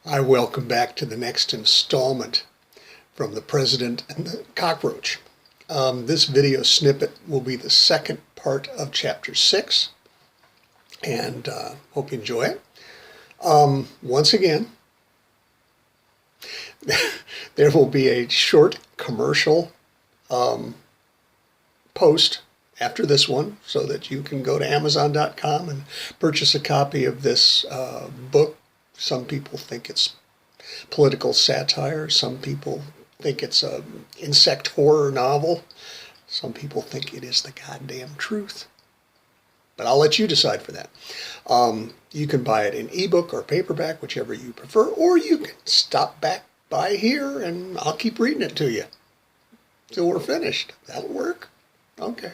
I welcome back to the next installment from The President and the Cockroach. This video snippet will be the second part of Chapter 6, and hope you enjoy it. Once again, there will be a short commercial post after this one so that you can go to Amazon.com and purchase a copy of this book. Some people think it's political satire. Some people think it's an insect horror novel. Some people think it is the goddamn truth. But I'll let you decide for that. You can buy it in ebook or paperback, whichever you prefer, or you can stop back by here and I'll keep reading it to you till we're finished. That'll work. Okay.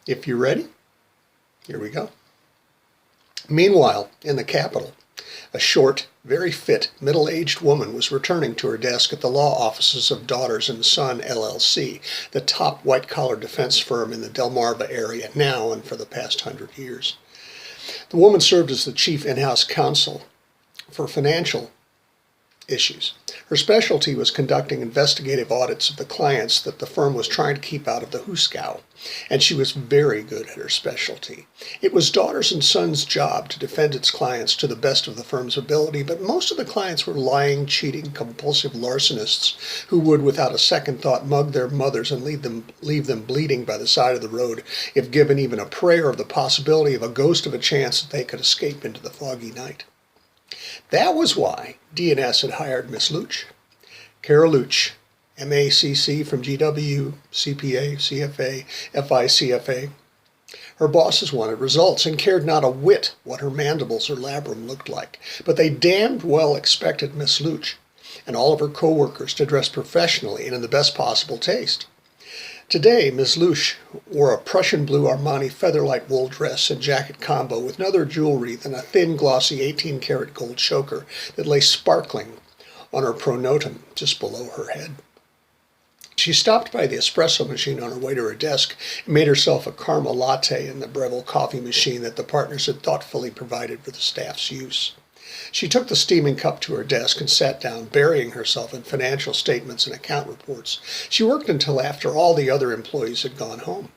If you're ready, here we go. Meanwhile, in the Capitol, a short, very fit, middle-aged woman was returning to her desk at the law offices of Daughters and Son, LLC, the top white-collar defense firm in the Delmarva area now and for the past 100 years. The woman served as the chief in-house counsel for financial issues. Her specialty was conducting investigative audits of the clients that the firm was trying to keep out of the hoosegow, and she was very good at her specialty. It was Daughters and Son's job to defend its clients to the best of the firm's ability, but most of the clients were lying, cheating, compulsive larcenists who would, without a second thought, mug their mothers and leave them bleeding by the side of the road if given even a prayer of the possibility of a ghost of a chance that they could escape into the foggy night. That was why D&S had hired Miss Luch. Carol Luch, MACC from GW, CPA, CFA, FICFA. Her bosses wanted results and cared not a whit what her mandibles or labrum looked like, but they damned well expected Miss Luch and all of her co-workers to dress professionally and in the best possible taste. Today, Miss Luch wore a Prussian blue Armani feather-light wool dress and jacket combo with no other jewelry than a thin, glossy 18-karat gold choker that lay sparkling on her pronotum just below her head. She stopped by the espresso machine on her way to her desk and made herself a caramel latte in the Breville coffee machine that the partners had thoughtfully provided for the staff's use. She took the steaming cup to her desk and sat down, burying herself in financial statements and account reports. She worked until after all the other employees had gone home.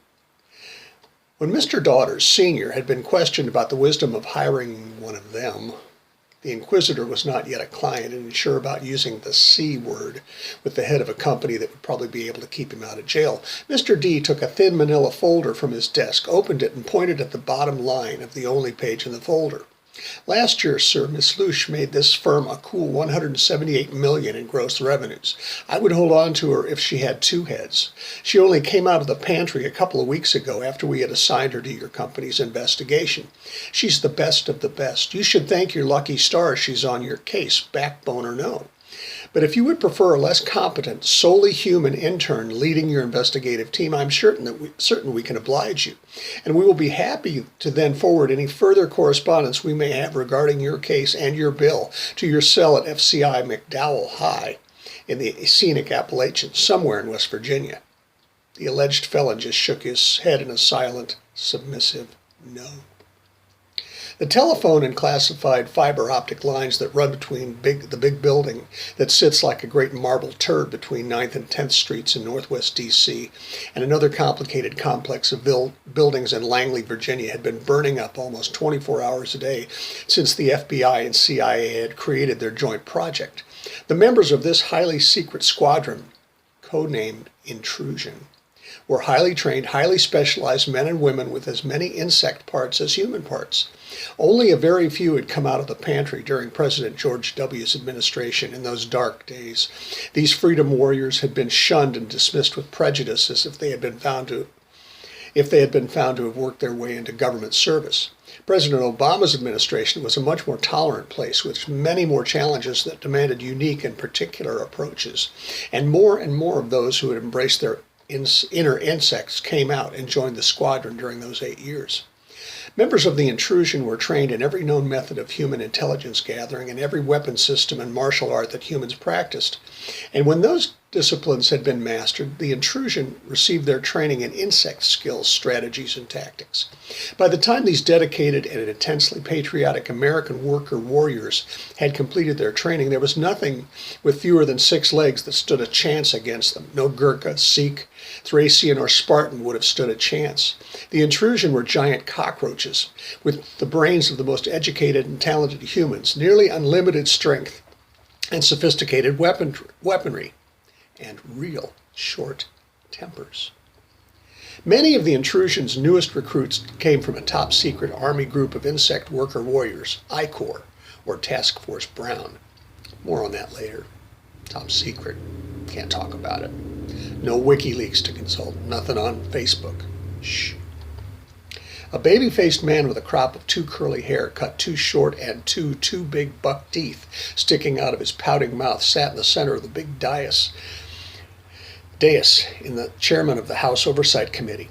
When Mr. Daughters, Sr., had been questioned about the wisdom of hiring one of them, the inquisitor was not yet a client and sure about using the C word with the head of a company that would probably be able to keep him out of jail. Mr. D took a thin manila folder from his desk, opened it, and pointed at the bottom line of the only page in the folder. Last year, sir, Miss Luch made this firm a cool $178 million in gross revenues. I would hold on to her if she had two heads. She only came out of the pantry a couple of weeks ago after we had assigned her to your company's investigation. She's the best of the best. You should thank your lucky stars she's on your case, backbone or no. But if you would prefer a less competent, solely human intern leading your investigative team, I'm certain we can oblige you. And we will be happy to then forward any further correspondence we may have regarding your case and your bill to your cell at FCI McDowell High in the scenic Appalachians, somewhere in West Virginia. The alleged felon just shook his head in a silent, submissive no. The telephone and classified fiber optic lines that run between the big building that sits like a great marble turd between 9th and 10th Streets in Northwest D.C. and another complicated complex of buildings in Langley, Virginia had been burning up almost 24 hours a day since the FBI and CIA had created their joint project. The members of this highly secret squadron, codenamed Intrusion, were highly trained, highly specialized men and women with as many insect parts as human parts. Only a very few had come out of the pantry during President George W.'s administration in those dark days. These freedom warriors had been shunned and dismissed with prejudice as if they had been found to have worked their way into government service. President Obama's administration was a much more tolerant place with many more challenges that demanded unique and particular approaches, and more of those who had embraced their inner insects came out and joined the squadron during those 8 years. Members of the Intrusion were trained in every known method of human intelligence gathering and every weapon system and martial art that humans practiced. And when those disciplines had been mastered, the intrusion received their training in insect skills, strategies, and tactics. By the time these dedicated and intensely patriotic American worker warriors had completed their training, there was nothing with fewer than 6 legs that stood a chance against them. No Gurkha, Sikh, Thracian, or Spartan would have stood a chance. The intrusion were giant cockroaches with the brains of the most educated and talented humans, nearly unlimited strength, and sophisticated weaponry, and real short tempers. Many of the intrusion's newest recruits came from a top-secret Army group of insect worker warriors, I-Corps, or Task Force Brown. More on that later. Top secret. Can't talk about it. No WikiLeaks to consult. Nothing on Facebook. Shh. A baby-faced man with a crop of too curly hair, cut too short, and two big buck teeth sticking out of his pouting mouth sat in the center of the big dais in the chairman of the House Oversight Committee.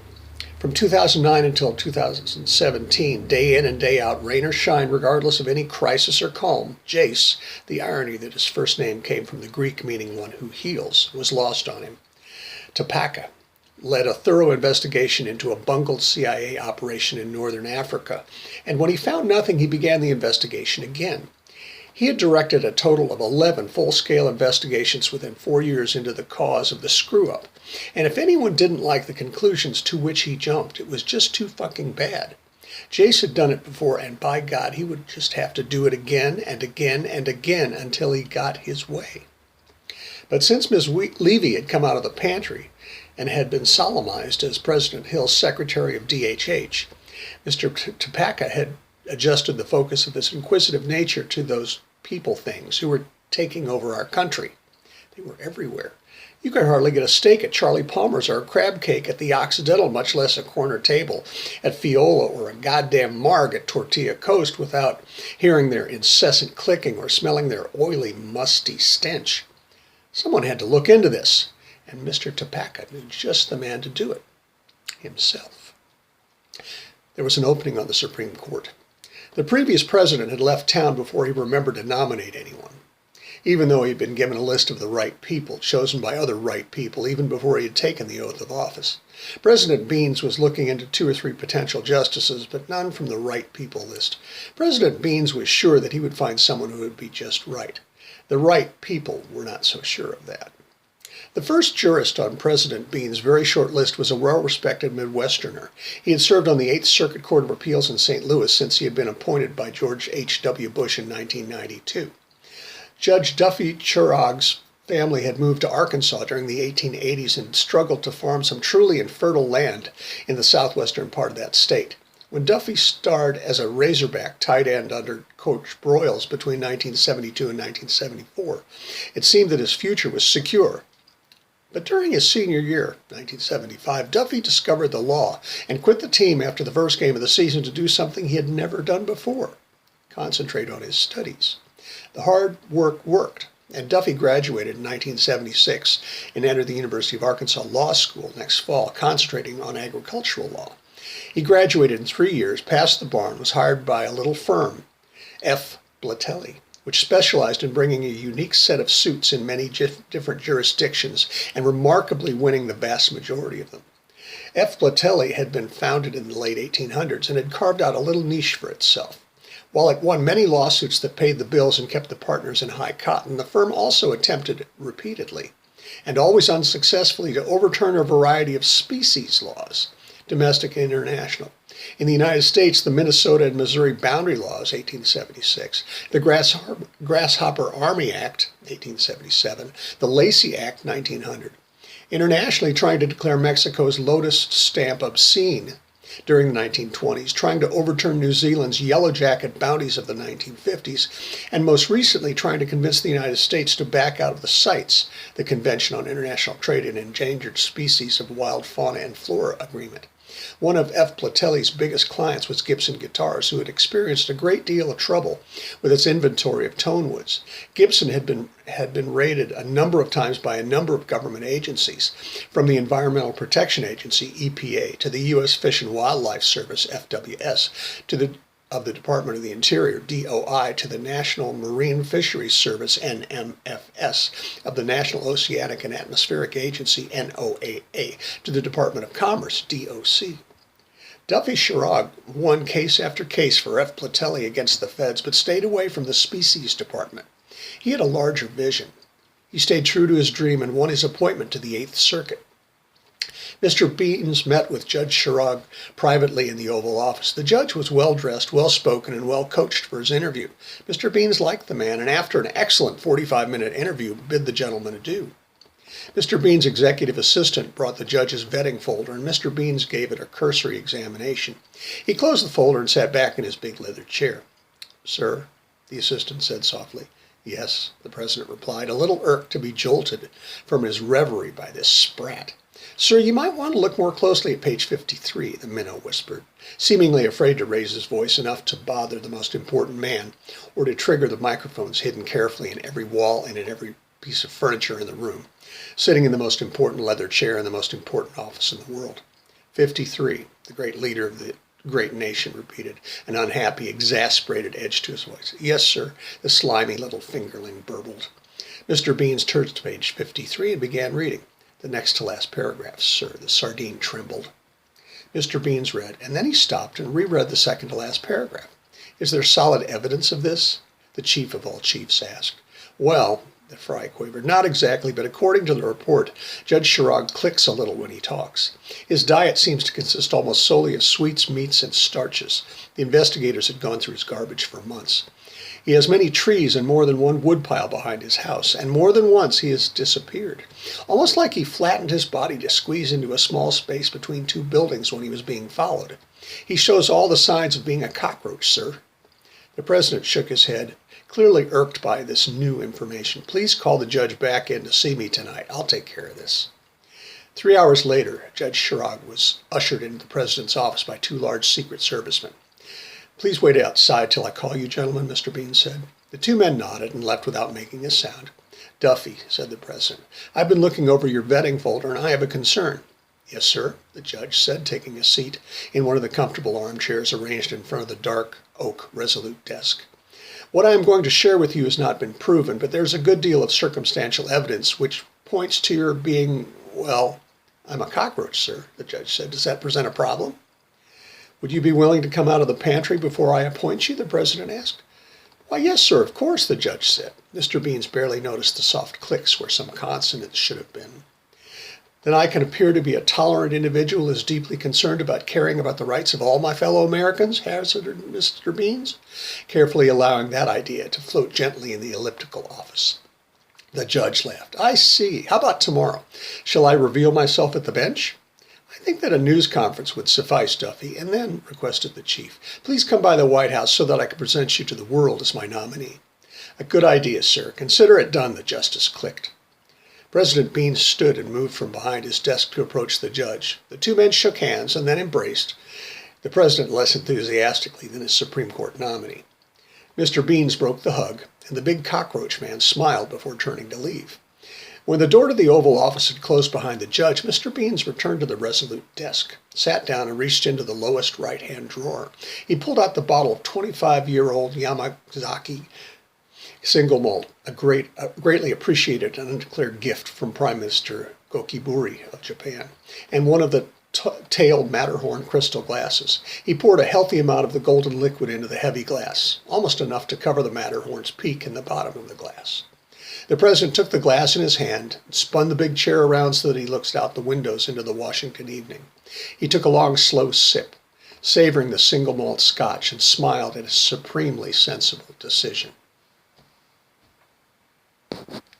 From 2009 until 2017, day in and day out, rain or shine, regardless of any crisis or calm, Jace, the irony that his first name came from the Greek meaning one who heals, was lost on him. Topaka led a thorough investigation into a bungled CIA operation in northern Africa, and when he found nothing, he began the investigation again. He had directed a total of 11 full-scale investigations within 4 years into the cause of the screw-up, and if anyone didn't like the conclusions to which he jumped, it was just too fucking bad. Jace had done it before, and by God, he would just have to do it again and again and again until he got his way. But since Ms. Levy had come out of the pantry and had been solemnized as President Hill's Secretary of DHH, Mr. Topaka had adjusted the focus of his inquisitive nature to those people things who were taking over our country. They were everywhere. You could hardly get a steak at Charlie Palmer's or a crab cake at the Occidental, much less a corner table at Fiola or a goddamn marg at Tortilla Coast without hearing their incessant clicking or smelling their oily, musty stench. Someone had to look into this, and Mr. Topaka knew just the man to do it. Himself. There was an opening on the Supreme Court. The previous president had left town before he remembered to nominate anyone, even though he had been given a list of the right people, chosen by other right people, even before he had taken the oath of office. President Beans was looking into 2 or 3 potential justices, but none from the right people list. President Beans was sure that he would find someone who would be just right. The right people were not so sure of that. The first jurist on President Bean's very short list was a well-respected Midwesterner. He had served on the 8th Circuit Court of Appeals in St. Louis since he had been appointed by George H.W. Bush in 1992. Judge Duffy Chirag's family had moved to Arkansas during the 1880s and struggled to farm some truly infertile land in the southwestern part of that state. When Duffy starred as a Razorback tight end under Coach Broyles between 1972 and 1974, it seemed that his future was secure. But during his senior year, 1975, Duffy discovered the law and quit the team after the first game of the season to do something he had never done before: concentrate on his studies. The hard work worked, and Duffy graduated in 1976 and entered the University of Arkansas Law School next fall, concentrating on agricultural law. He graduated in 3 years, passed the bar, and was hired by a little firm, F. Blatelli, which specialized in bringing a unique set of suits in many different jurisdictions and remarkably winning the vast majority of them. F. Blatelli had been founded in the late 1800s and had carved out a little niche for itself. While it won many lawsuits that paid the bills and kept the partners in high cotton, the firm also attempted repeatedly, and always unsuccessfully, to overturn a variety of species laws, domestic and international. In the United States, the Minnesota and Missouri Boundary Laws, 1876, the Grasshopper Army Act, 1877, the Lacey Act, 1900. Internationally, trying to declare Mexico's lotus stamp obscene during the 1920s, trying to overturn New Zealand's Yellow Jacket bounties of the 1950s, and most recently trying to convince the United States to back out of the CITES, the Convention on International Trade in Endangered Species of Wild Fauna and Flora Agreement. One of F. Blatelli's biggest clients was Gibson Guitars, who had experienced a great deal of trouble with its inventory of tone woods. Gibson had been raided a number of times by a number of government agencies, from the Environmental Protection Agency, EPA, to the U.S. Fish and Wildlife Service, FWS, to the of the Department of the Interior, DOI, to the National Marine Fisheries Service, NMFS, of the National Oceanic and Atmospheric Agency, NOAA, to the Department of Commerce, DOC. Duffy Chirag won case after case for F. Platelli against the feds, but stayed away from the Species Department. He had a larger vision. He stayed true to his dream and won his appointment to the Eighth Circuit. Mr. Beans met with Judge Chirag privately in the Oval Office. The judge was well-dressed, well-spoken, and well-coached for his interview. Mr. Beans liked the man, and after an excellent 45-minute interview, bid the gentleman adieu. Mr. Beans' executive assistant brought the judge's vetting folder, and Mr. Beans gave it a cursory examination. He closed the folder and sat back in his big leather chair. "Sir," the assistant said softly. "Yes," the president replied, a little irked to be jolted from his reverie by this sprat. "Sir, you might want to look more closely at page 53, the minnow whispered, seemingly afraid to raise his voice enough to bother the most important man, or to trigger the microphones hidden carefully in every wall and in every piece of furniture in the room, sitting in the most important leather chair in the most important office in the world. 53, the great leader of the great nation repeated, an unhappy, exasperated edge to his voice. "Yes, sir," the slimy little fingerling burbled. Mr. Beans turned to page 53 and began reading. "The next to last paragraph, sir," the sardine trembled. Mr. Beans read, and then he stopped and reread the second to last paragraph. "Is there solid evidence of this?" the chief of all chiefs asked. "Well," the fry quavered, "not exactly, but according to the report, Judge Chirag clicks a little when he talks. His diet seems to consist almost solely of sweets, meats, and starches. The investigators had gone through his garbage for months. He has many trees and more than one woodpile behind his house, and more than once he has disappeared, almost like he flattened his body to squeeze into a small space between two buildings when he was being followed. He shows all the signs of being a cockroach, sir." The president shook his head, clearly irked by this new information. "Please call the judge back in to see me tonight. I'll take care of this." 3 hours later, Judge Chirag was ushered into the president's office by two large Secret Servicemen. "Please wait outside till I call you, gentlemen," Mr. Bean said. The two men nodded and left without making a sound. "Duffy," said the president, "I've been looking over your vetting folder and I have a concern." "Yes, sir," the judge said, taking a seat in one of the comfortable armchairs arranged in front of the dark oak resolute desk. "What I am going to share with you has not been proven, but there's a good deal of circumstantial evidence which points to your being, well, I'm a cockroach, sir," the judge said. "Does that present a problem?" "Would you be willing to come out of the pantry before I appoint you?" the president asked. "Why, yes, sir, of course," the judge said. Mr. Beans barely noticed the soft clicks where some consonants should have been. "Then I can appear to be a tolerant individual as deeply concerned about caring about the rights of all my fellow Americans?" hazarded Mr. Beans, carefully allowing that idea to float gently in the elliptical office. The judge laughed. "I see. How about tomorrow? Shall I reveal myself at the bench?" "I think that a news conference would suffice, Duffy, and then," requested the chief, "please come by the White House so that I can present you to the world as my nominee." "A good idea, sir. Consider it done," the justice clicked. President Beans stood and moved from behind his desk to approach the judge. The two men shook hands and then embraced, the president less enthusiastically than his Supreme Court nominee. Mr. Beans broke the hug, and the big cockroach man smiled before turning to leave. When the door to the Oval Office had closed behind the judge, Mr. Beans returned to the resolute desk, sat down and reached into the lowest right-hand drawer. He pulled out the bottle of 25-year-old Yamazaki single malt, a greatly appreciated and undeclared gift from Prime Minister Gokiburi of Japan, and one of the tailed Matterhorn crystal glasses. He poured a healthy amount of the golden liquid into the heavy glass, almost enough to cover the Matterhorn's peak in the bottom of the glass. The president took the glass in his hand and spun the big chair around so that he looked out the windows into the Washington evening. He took a long, slow sip, savoring the single malt scotch, and smiled at his supremely sensible decision.